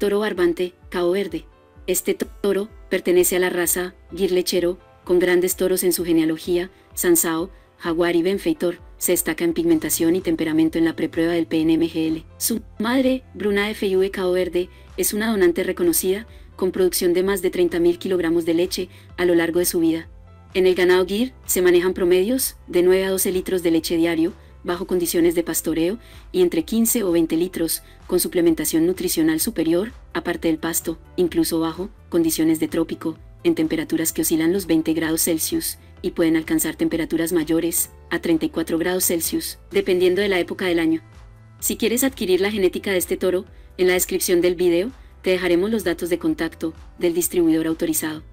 Toro barbante, Cabo Verde. Este toro pertenece a la raza Gir lechero, con grandes toros en su genealogía, Sansao, Jaguar y Benfeitor. Se destaca en pigmentación y temperamento en la preprueba del PNMGL. Su madre, Bruna FIV Cabo Verde, es una donante reconocida, con producción de más de 30.000 kilogramos de leche a lo largo de su vida. En el ganado Gir se manejan promedios de 9 a 12 litros de leche diario, bajo condiciones de pastoreo, y entre 15 o 20 litros, con suplementación nutricional superior, aparte del pasto, incluso bajo condiciones de trópico, en temperaturas que oscilan los 20 grados Celsius, y pueden alcanzar temperaturas mayores, a 34 grados Celsius, dependiendo de la época del año. Si quieres adquirir la genética de este toro, en la descripción del video, te dejaremos los datos de contacto del distribuidor autorizado.